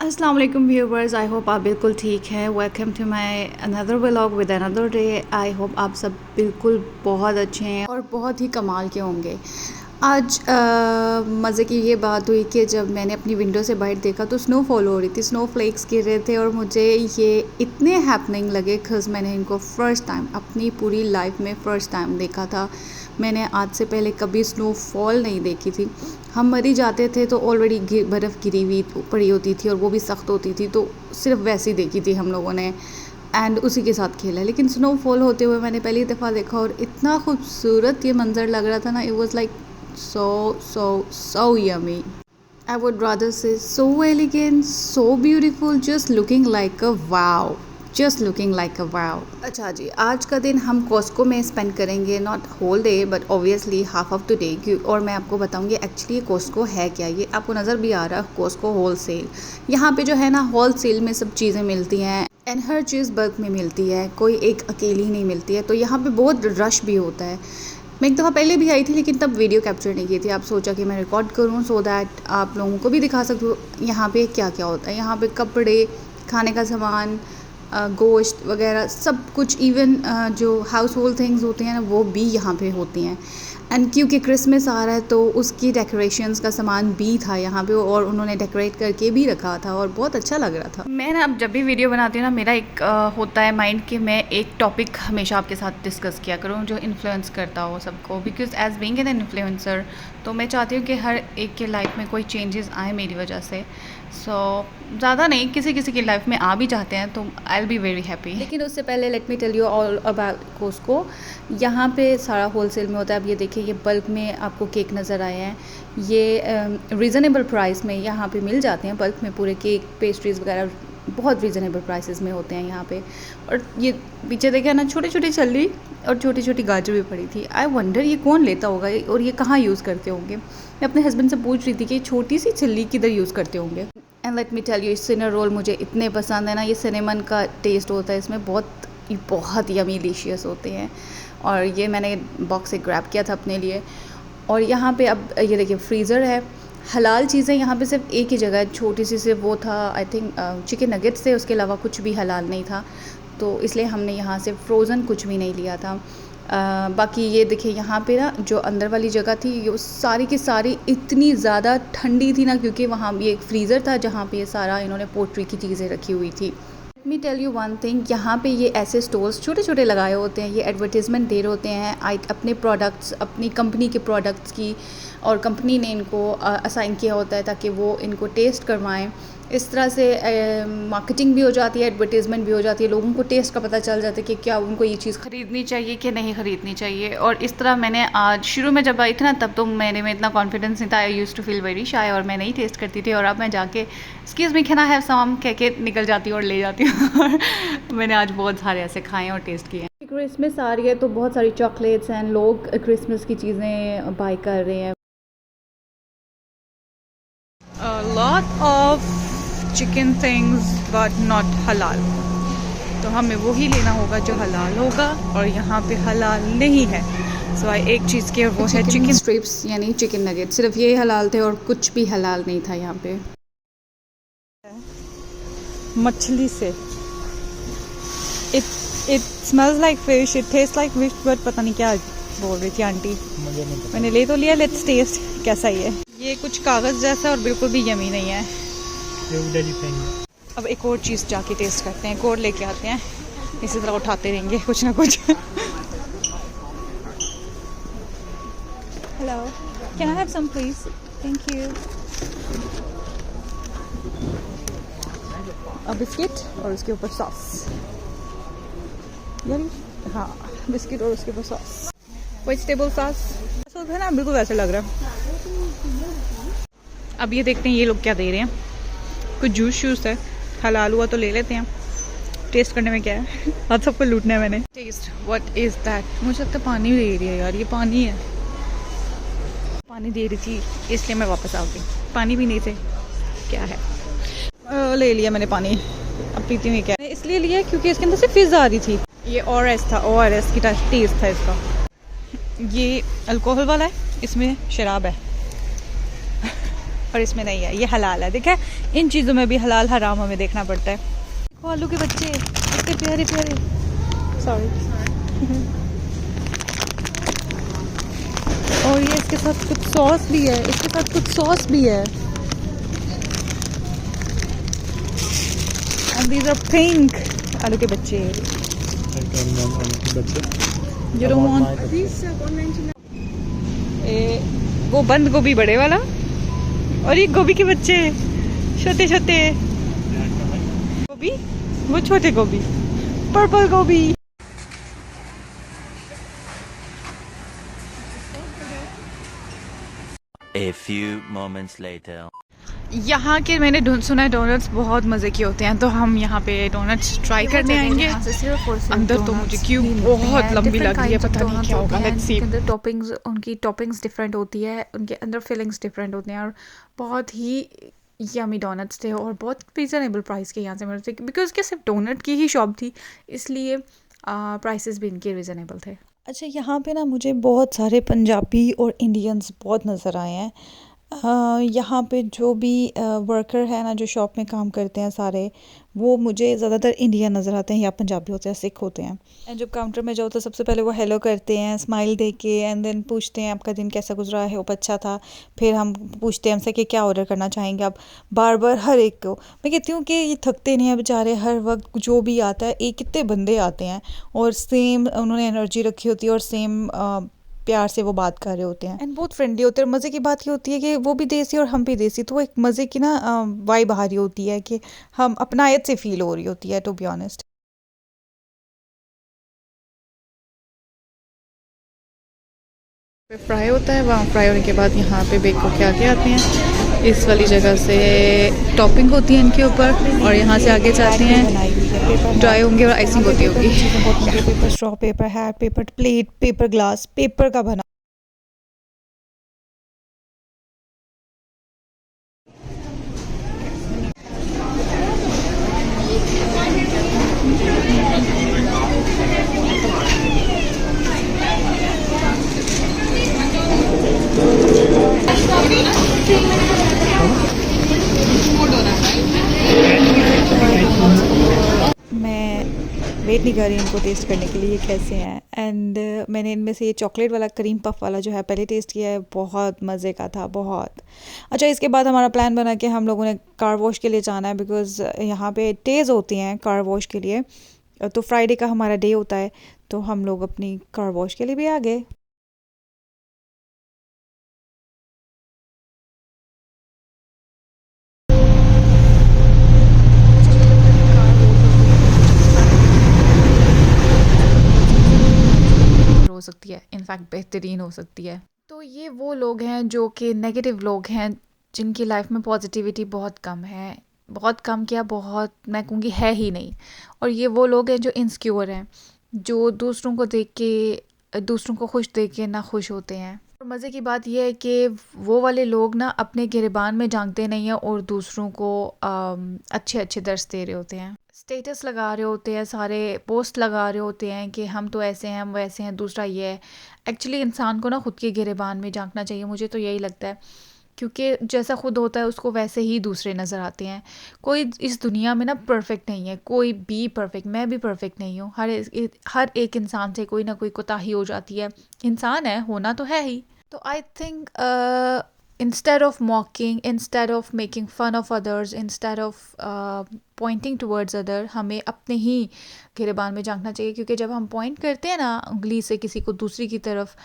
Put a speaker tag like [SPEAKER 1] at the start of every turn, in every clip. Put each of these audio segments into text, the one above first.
[SPEAKER 1] अस्सलाम वालेकुम व्यूवर्स, आई होप आप बिल्कुल ठीक हैं। Welcome to my another vlog with another day. I hope आप सब बिल्कुल बहुत अच्छे हैं और बहुत ही कमाल के होंगे। आज मज़े की ये बात हुई कि जब मैंने अपनी विंडो से बाहर देखा तो स्नोफॉल हो रही थी, स्नो फ्लेक्स गिर रहे थे और मुझे ये इतने हैपनिंग लगे बिकॉज़ मैंने इनको फ़र्स्ट टाइम अपनी पूरी लाइफ में फ़र्स्ट टाइम देखा था। मैंने आज से पहले कभी स्नोफॉल नहीं देखी थी। हम मरी जाते थे तो ऑलरेडी बर्फ़ गिरी हुई पड़ी होती थी और वो भी सख्त होती थी, तो सिर्फ वैसी देखी थी हम लोगों ने एंड उसी के साथ खेला। लेकिन स्नोफॉल होते हुए मैंने पहली दफ़ा देखा और इतना खूबसूरत ये मंज़र लग रहा था ना, it was like so yummy. I would rather say so elegant, so beautiful, just looking like a wow. Just looking like a wow. अच्छा जी, आज का दिन हम कॉस्को में स्पेंड करेंगे, not whole day but obviously half of the day. और मैं आपको बताऊंगी एक्चुअली कॉस्को है क्या। ये आपको नज़र भी आ रहा है, कॉस्को होल सेल। यहाँ पे जो है ना, होल सेल में सब चीज़ें मिलती हैं एंड हर चीज़ बल्क में मिलती है, कोई एक अकेली नहीं मिलती है। तो यहाँ पे बहुत रश भी होता है। मैं एक दफ़ा पहले भी आई थी लेकिन तब वीडियो कैप्चर नहीं की थी। आप सोचा कि मैं रिकॉर्ड करूँ सो दैट आप लोगों को भी दिखा सकूँ यहाँ पे क्या क्या होता है। यहाँ पे कपड़े, खाने का सामान, गोश्त वगैरह सब कुछ, इवन जो हाउस होल्ड थिंग्स होते हैं ना वो भी यहाँ पे होती हैं। एंड क्योंकि क्रिसमस आ रहा है तो उसकी डेकोरेशंस का सामान भी था यहाँ पे और उन्होंने डेकोरेट करके भी रखा था और बहुत अच्छा लग रहा था। मैं ना अब जब भी वीडियो बनाती हूँ ना, मेरा एक होता है माइंड कि मैं एक टॉपिक हमेशा आपके साथ डिस्कस किया करूँ जो इन्फ्लुएंस करता हो सबको, because as being an influencer तो मैं चाहती हूँ कि हर एक के लाइफ में कोई चेंजेस आए मेरी वजह से। ज़्यादा नहीं, किसी किसी की लाइफ में आ भी जाते हैं तो I will be very happy. लेकिन उससे पहले let me tell you all about Costco. यहाँ पे सारा होलसेल में होता है। अब ये देखिए, ये बल्क में आपको केक नज़र आए हैं। ये रीज़नेबल प्राइस में यहाँ पे मिल जाते हैं। बल्क में पूरे केक, पेस्ट्रीज़ वगैरह बहुत रीज़नेबल प्राइसेस में होते हैं यहाँ पे। और ये पीछे देखिए ना, छोटी छोटी छल्ली और छोटी छोटी गाजर भी पड़ी थी। आई वंडर ये कौन लेता होगा और ये कहाँ यूज़ करते होंगे। मैं अपने हस्बैंड से पूछ रही थी कि छोटी सी छल्ली किधर यूज़ करते होंगे। And let me tell you, सिनर रोल मुझे इतने पसंद है ना। ये सिनेमन का टेस्ट होता है इसमें, बहुत यमी डिलीशियस होते हैं। और ये मैंने बॉक्स से ग्रैब किया था अपने लिए। और यहाँ पे अब ये देखिए फ्रीज़र है। हलाल चीज़ें यहाँ पे सिर्फ एक ही जगह है, छोटी सी सिर्फ वो था आई थिंक चिकन नगेट्स थे, उसके अलावा कुछ भी हलाल नहीं था। तो इसलिए हमने यहाँ से फ्रोज़न कुछ भी नहीं लिया था। बाकी ये देखिए यहाँ पे ना जो अंदर वाली जगह थी ये सारी की सारी इतनी ज़्यादा ठंडी थी ना, क्योंकि वहाँ ये एक फ्रीज़र था जहाँ पे ये सारा इन्होंने पोट्री की चीज़ें रखी हुई थी। Let me tell you one thing, यहाँ पे ये ऐसे स्टोर्स छोटे छोटे लगाए होते हैं, ये एडवर्टीज़मेंट दे रहे होते हैं अपने प्रोडक्ट्स, अपनी कंपनी के प्रोडक्ट्स की, और कंपनी ने इनको असाइन किया होता है ताकि वो इनको टेस्ट करवाएं। इस तरह से मार्केटिंग भी हो जाती है, एडवर्टीज़मेंट भी हो जाती है, लोगों को टेस्ट का पता चल जाता है कि क्या उनको ये चीज़ ख़रीदनी चाहिए कि नहीं ख़रीदनी चाहिए। और इस तरह मैंने आज शुरू में जब आई थी ना, तब तो मेरे में इतना कॉन्फिडेंस नहीं था। I used to feel very shy और मैं नहीं टेस्ट करती थी। और अब मैं जाके excuse me can I have some कह के निकल जाती हूँ और ले जाती हूँ। मैंने आज बहुत सारे ऐसे खाए और टेस्ट किए। क्रिसमस आ रही है तो बहुत सारी चॉकलेट्स एंड लोग क्रिसमस की चीज़ें बाय कर रहे हैं। A lot of chicken things but not halal, तो हमें वही लेना होगा जो हलाल होगा और यहाँ पे हलाल नहीं है। सो एक चीज़ की, और वो है चिकन स्ट्रिप्स यानी चिकन नगेट। सिर्फ ये हलाल थे और कुछ भी हलाल नहीं था यहाँ पे। मछली से it smells like fish, it tastes like fish, but पता नहीं क्या बोल रही थी आंटी। मैंने ले तो लिया, लेट्स टेस्ट कैसा ही है। ये कुछ कागज़ जैसा और बिल्कुल भी यमी नहीं है। अब एक और चीज़ जाके टेस्ट करते हैं, एक और लेके आते हैं, इसी तरह उठाते रहेंगे कुछ ना कुछ। Hello, can I have some please? Thank you. अब बिस्किट और उसके ऊपर सॉस, यानी हाँ बिस्किट और उसके ऊपर सॉस, वेजिटेबल सॉस है ना, बिल्कुल वैसे लग रहा है। अब ये देखते हैं ये लोग क्या दे रहे हैं। कुछ जूस शूस है, हलाल हुआ तो ले लेते हैं। टेस्ट करने में क्या है, आज सबको लूटना है मैंने। Taste what is that. मुझे लगता है पानी दे रही है यार, ये पानी है। पानी दे रही थी इसलिए मैं वापस आ गई, पानी भी नहीं थे। क्या है, ले लिया मैंने पानी। अब पीती हूँ। क्या इसलिए लिया क्योंकि इसके अंदर से फिज़ आ रही थी। ये ORS था, ORS की टेस्ट था इसका। ये अल्कोहल वाला है, इसमें शराब है। और इसमें नहीं है, ये हलाल है। देखा, इन चीज़ों में भी हलाल हराम हमें देखना पड़ता है। देखो आलू के बच्चे इतने प्यारे प्यारे, सॉरी। और ये इसके साथ कुछ सॉस भी है, इसके साथ कुछ सॉस भी है। And these are pink आलू के बच्चे। You don't want these? वो बंद गोभी बड़े वाला, और ये गोभी के बच्चे छोटे छोटे गोभी, वो छोटे गोभी, पर्पल गोभी।
[SPEAKER 2] A few moments later.
[SPEAKER 1] यहाँ के मैंने सुना है डोनट्स बहुत मज़े के होते हैं, तो हम यहाँ पे डोनट्स ट्राई करने आएंगे। अंदर तो मुझे क्यों बहुत लंबी लग रही है, पता नहीं क्या होगा। Let's see. अंदर टॉपिंग्स, उनकी टॉपिंग्स डिफरेंट होती है, उनके अंदर फिलिंग्स डिफरेंट होते हैं, और बहुत ही यमी डोनट्स थे और बहुत रीज़नेबल प्राइस के यहाँ से मिलते थे, बिकॉज क्या सिर्फ डोनट की ही शॉप थी, इसलिए प्राइसेस भी इनके रीज़नेबल थे। अच्छा, यहाँ पे ना मुझे बहुत सारे पंजाबी और इंडियंस बहुत नज़र आए हैं। यहाँ पे जो भी वर्कर है ना, जो शॉप में काम करते हैं सारे, वो मुझे ज़्यादातर इंडियन नज़र आते हैं या पंजाबी होते हैं, सिख होते हैं। एंड जब काउंटर में जाओ तो सबसे पहले वो हेलो करते हैं स्माइल दे के, एंड देन पूछते हैं आपका दिन कैसा गुजरा है, वो अच्छा था। फिर हम पूछते हैं हमसे कि क्या ऑर्डर करना चाहेंगे आप। बार बार हर एक को मैं कहती हूँ कि ये थकते नहीं हैं बेचारे, हर वक्त जो भी आता है, एक कितने बंदे आते हैं और सेम उन्होंने एनर्जी रखी होती है और सेम प्यार से वो बात कर रहे होते हैं, एंड बहुत फ्रेंडली होते हैं। मज़े की बात ये होती है कि वो भी देसी और हम भी देसी, तो एक मज़े की ना वाइब आ रही होती है कि हम अपनायत से फील हो रही होती है, टू बी ऑनेस्ट। फ्राई होता है, वहाँ फ्राई होने के बाद यहाँ पे बेक होके आगे आते हैं। इस वाली जगह से टॉपिंग होती है इनके ऊपर, और यहाँ से आगे जाते हैं, ड्राई होंगे और आइसिंग होती होगी। Paper straw, paper hat, paper plate, paper glass, paper का बना। मैं वेट नहीं कर रही इनको टेस्ट करने के लिए ये कैसे हैं। एंड मैंने इनमें से ये चॉकलेट वाला क्रीम पफ वाला जो है पहले टेस्ट किया है, बहुत मज़े का था, बहुत अच्छा। इसके बाद हमारा प्लान बना कि हम लोगों ने कार वॉश के लिए जाना है, बिकॉज़ यहाँ पे डेज़ होती हैं कार वॉश के लिए, तो फ्राइडे का हमारा डे होता है, तो हम लोग अपनी कार वॉश के लिए भी आ गए। हो सकती है, इनफैक्ट बेहतरीन हो सकती है। तो ये वो लोग हैं जो कि नेगेटिव लोग हैं, जिनकी लाइफ में पॉजिटिविटी बहुत कम है, बहुत कम क्या, बहुत मैं कहूँगी है ही नहीं। और ये वो लोग हैं जो इनसिक्योर हैं, जो दूसरों को देख के, दूसरों को खुश देख के ना खुश होते हैं। और मज़े की बात यह है कि वो वाले लोग ना अपने गिरबान में झांकते नहीं हैं और दूसरों को अच्छे अच्छे दर्स दे रहे होते हैं, स्टेटस लगा रहे होते हैं, सारे पोस्ट लगा रहे होते हैं कि हम तो ऐसे हैं, हम वैसे हैं, दूसरा ये है। एक्चुअली इंसान को ना खुद के गिरबान में झांकना चाहिए, मुझे तो यही लगता है, क्योंकि जैसा खुद होता है उसको वैसे ही दूसरे नज़र आते हैं। कोई इस दुनिया में ना परफेक्ट नहीं है, कोई भी परफेक्ट, मैं भी परफेक्ट नहीं हूँ। हर एक इंसान से कोई ना कोई कोताही हो जाती है, इंसान है, होना तो है ही। तो I think instead of mocking, instead of making fun of others, instead of pointing towards other, हमें अपने ही गिरबान में झांकना चाहिए। क्योंकि जब हम पॉइंट करते हैं ना उंगली से किसी को दूसरी की तरफ,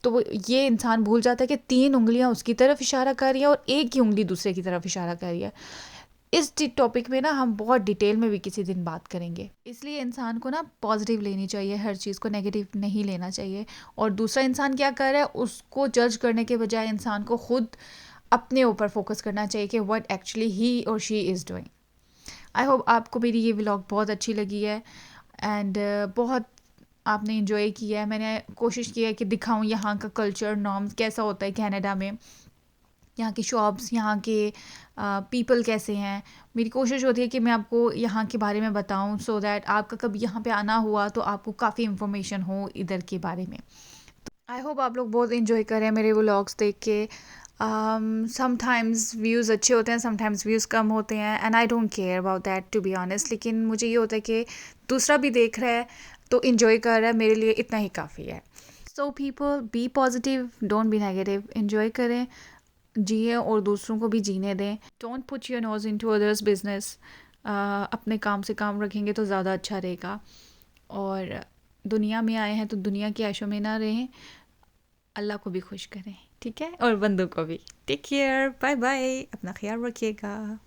[SPEAKER 1] तो ये इंसान भूल जाता है कि 3 उंगलियां उसकी तरफ इशारा कर रही है और एक ही उंगली दूसरे की तरफ इशारा कर रही है। इस टॉपिक में ना हम बहुत डिटेल में भी किसी दिन बात करेंगे। इसलिए इंसान को ना पॉजिटिव लेनी चाहिए, हर चीज़ को नेगेटिव नहीं लेना चाहिए। और दूसरा इंसान क्या कर रहा है उसको जज करने के बजाय इंसान को खुद अपने ऊपर फोकस करना चाहिए कि व्हाट एक्चुअली ही और she is doing. I hope आपको मेरी ये व्लॉग बहुत अच्छी लगी है, एंड बहुत आपने इन्जॉय किया है। मैंने कोशिश की है कि दिखाऊं यहाँ का कल्चर, नॉर्म्स कैसा होता है कनाडा में, यहाँ की शॉप्स, यहाँ के पीपल कैसे हैं। मेरी कोशिश होती है कि मैं आपको यहाँ के बारे में बताऊँ, सो दैट आपका कभी यहाँ पे आना हुआ तो आपको काफ़ी इन्फॉर्मेशन हो इधर के बारे में। आई होप आप लोग बहुत इन्जॉय करें मेरे व्लॉग्स देख के। समटाइम्स व्यूज़ अच्छे होते हैं, समटाइम्स व्यूज़ कम होते हैं, and I don't care about that to be honest. लेकिन मुझे ये होता है कि दूसरा भी देख रहा है तो इन्जॉय कर रहा है, मेरे लिए इतना ही काफ़ी है। So people be positive, don't be negative, enjoy करें, जिए और दूसरों को भी जीने दें। Don't put your nose into others business. अपने काम से काम रखेंगे तो ज़्यादा अच्छा रहेगा। और दुनिया में आए हैं तो दुनिया की ऐशों में ना रहें, अल्लाह को भी खुश करें, ठीक है, और बंदों को भी। टेक केयर, बाय बाय, अपना ख्याल रखिएगा।